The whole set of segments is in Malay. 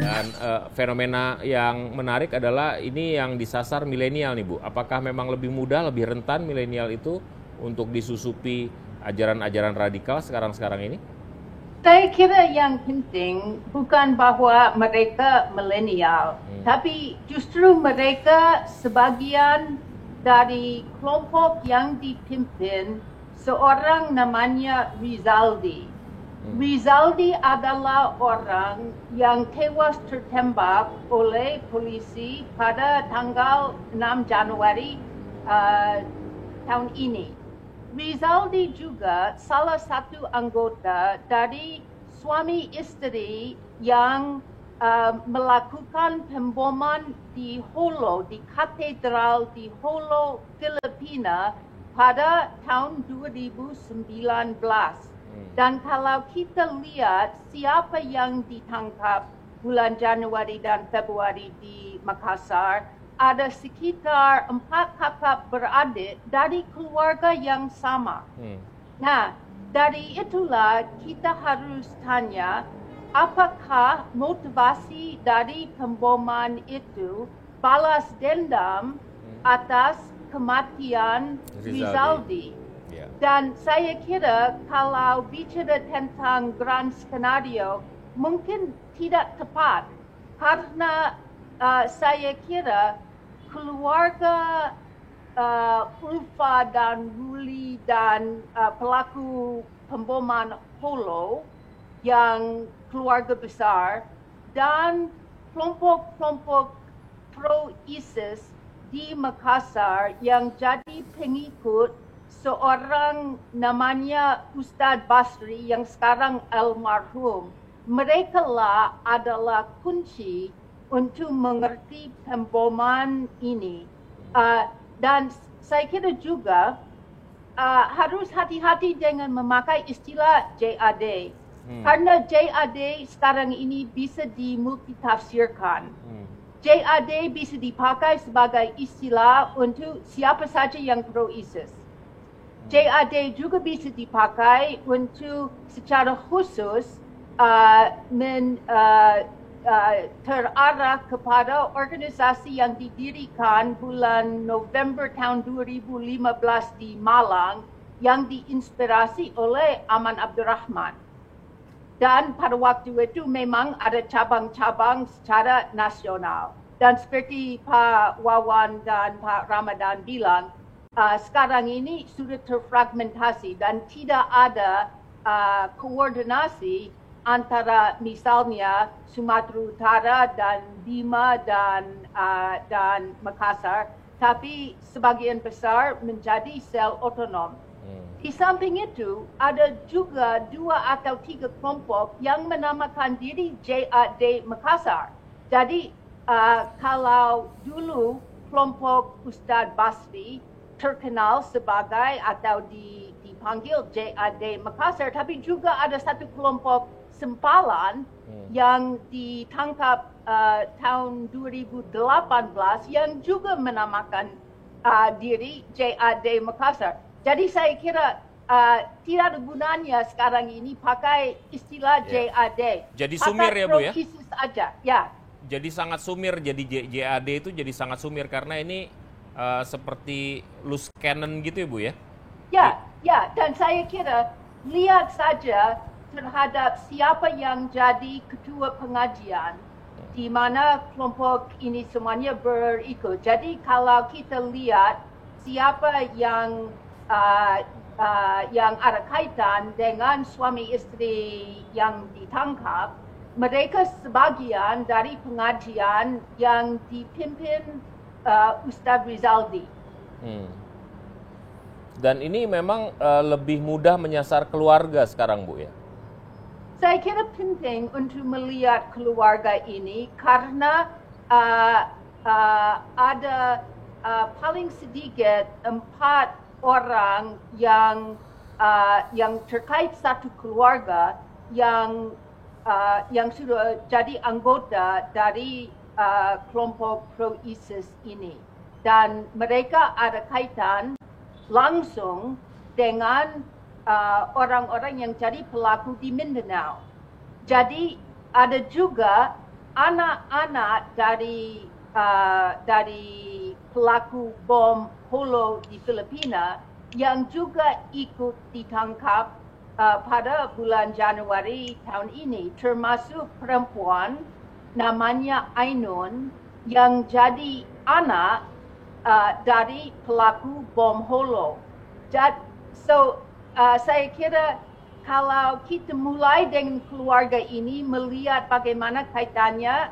Dan fenomena yang menarik adalah ini yang disasar milenial nih Bu. Apakah memang lebih mudah, lebih rentan milenial itu untuk disusupi ajaran-ajaran radikal sekarang-sekarang ini? Saya kira yang penting bukan bahwa mereka milenial, tapi justru mereka sebagian dari kelompok yang dipimpin seorang namanya Rizaldi. Rizaldi adalah orang yang tewas tertembak oleh polisi pada tanggal 6 Januari tahun ini. Rizaldi juga salah satu anggota dari suami istri yang melakukan pemboman di Holo, di katedral di Holo, Filipina pada tahun 2019. Dan kalau kita lihat siapa yang ditangkap bulan Januari dan Februari di Makassar, ada sekitar 4 kakak beradik dari keluarga yang sama. Nah, dari itulah kita harus tanya, apakah motivasi dari pemboman itu balas dendam atas kematian Rizaldi? Dan saya kira kalau bicara tentang grand skenario mungkin tidak tepat, karena saya kira keluarga Ulfa dan Ruli dan pelaku pemboman Holo yang keluarga besar dan kelompok-kelompok pro-ISIS di Makassar yang jadi pengikut seorang namanya Ustadz Basri yang sekarang almarhum. Mereka lah adalah kunci untuk mengerti pemboman ini. Dan saya kira juga harus hati-hati dengan memakai istilah JAD. Karena JAD sekarang ini bisa dimultitafsirkan. JAD bisa dipakai sebagai istilah untuk siapa saja yang pro-ISIS. JAD juga bisa dipakai untuk secara khusus terarah kepada organisasi yang didirikan bulan November tahun 2015 di Malang yang diinspirasi oleh Aman Abdurrahman. Dan pada waktu itu memang ada cabang-cabang secara nasional. Dan seperti Pak Wawan dan Pak Ramadan bilang, sekarang ini sudah terfragmentasi dan tidak ada koordinasi antara misalnya Sumatera Utara dan Bima dan Makassar, tapi sebagian besar menjadi sel otonom. Di samping itu, ada juga 2 atau 3 kelompok yang menamakan diri JAD Makassar. Jadi kalau dulu kelompok Ustadz Basri terkenal sebagai atau dipanggil JAD Makassar, tapi juga ada satu kelompok sempalan yang ditangkap tahun 2018 yang juga menamakan diri JAD Makassar. Jadi saya kira tidak ada gunanya sekarang ini pakai istilah JAD. Jadi sumir ya Bu ya? ISIS aja, ya. Jadi sangat sumir, jadi JAD itu jadi sangat sumir karena ini seperti loose cannon gitu ya Bu ya? Ya, dan saya kira lihat saja terhadap siapa yang jadi ketua pengajian, di mana kelompok ini semuanya berikut. Jadi kalau kita lihat siapa yang ada kaitan dengan suami istri yang ditangkap, mereka sebagian dari pengajian yang dipimpin Ustadz Rizaldi. Dan ini memang lebih mudah menyasar keluarga sekarang Bu ya? Saya kira penting untuk melihat keluarga ini karena ada paling sedikit 4 orang yang terkait satu keluarga yang sudah jadi anggota dari kelompok pro-ISIS ini. Dan mereka ada kaitan langsung dengan orang-orang yang jadi pelaku di Mindanao. Jadi ada juga anak-anak dari pelaku bom Holo di Filipina yang juga ikut ditangkap pada bulan Januari tahun ini, termasuk perempuan namanya Ainun yang jadi anak dari pelaku bom Holo. Saya kira kalau kita mulai dengan keluarga ini melihat bagaimana kaitannya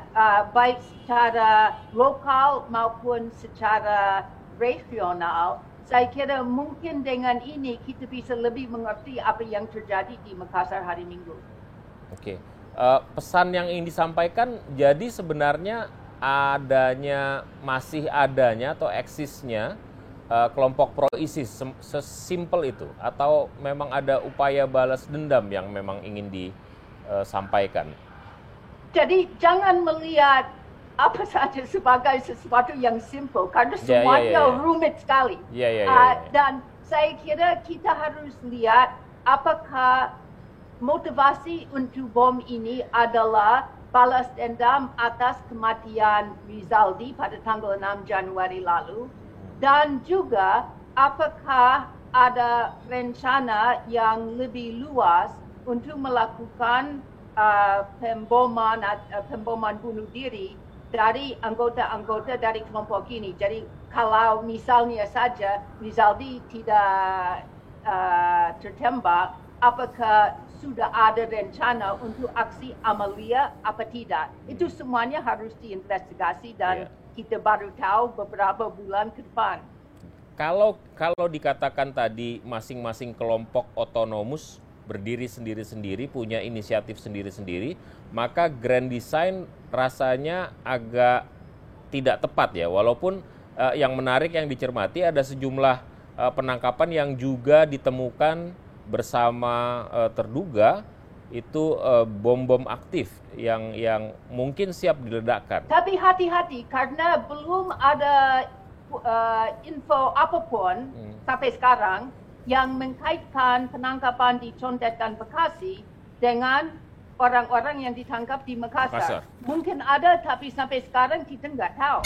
baik secara lokal maupun secara regional, saya kira mungkin dengan ini kita bisa lebih mengerti apa yang terjadi di Makassar hari Minggu. Oke, pesan yang ingin disampaikan jadi sebenarnya masih adanya atau eksisnya kelompok pro-ISIS, sesimpel itu, atau memang ada upaya balas dendam yang memang ingin disampaikan? Jadi jangan melihat apa saja sebagai sesuatu yang simple, karena semuanya rumit sekali. Dan saya kira kita harus lihat apakah motivasi untuk bom ini adalah balas dendam atas kematian Rizaldi pada tanggal 6 Januari lalu, dan juga apakah ada rencana yang lebih luas untuk melakukan pemboman bunuh diri dari anggota-anggota dari kelompok ini. Jadi kalau misalnya saja Rizaldi tidak tertembak, apakah sudah ada rencana untuk aksi amalia apa tidak? Itu semuanya harus diinvestigasi dan kita baru tahu beberapa bulan ke depan. Kalau dikatakan tadi masing-masing kelompok otonomus berdiri sendiri-sendiri, punya inisiatif sendiri-sendiri, maka grand design rasanya agak tidak tepat ya. Walaupun yang menarik yang dicermati ada sejumlah penangkapan yang juga ditemukan bersama terduga itu bom-bom aktif yang mungkin siap diledakkan. Tapi hati-hati karena belum ada info apapun sampai sekarang yang mengkaitkan penangkapan di Condet dan Bekasi dengan orang-orang yang ditangkap di Makassar. Mungkin ada, tapi sampai sekarang kita nggak tahu.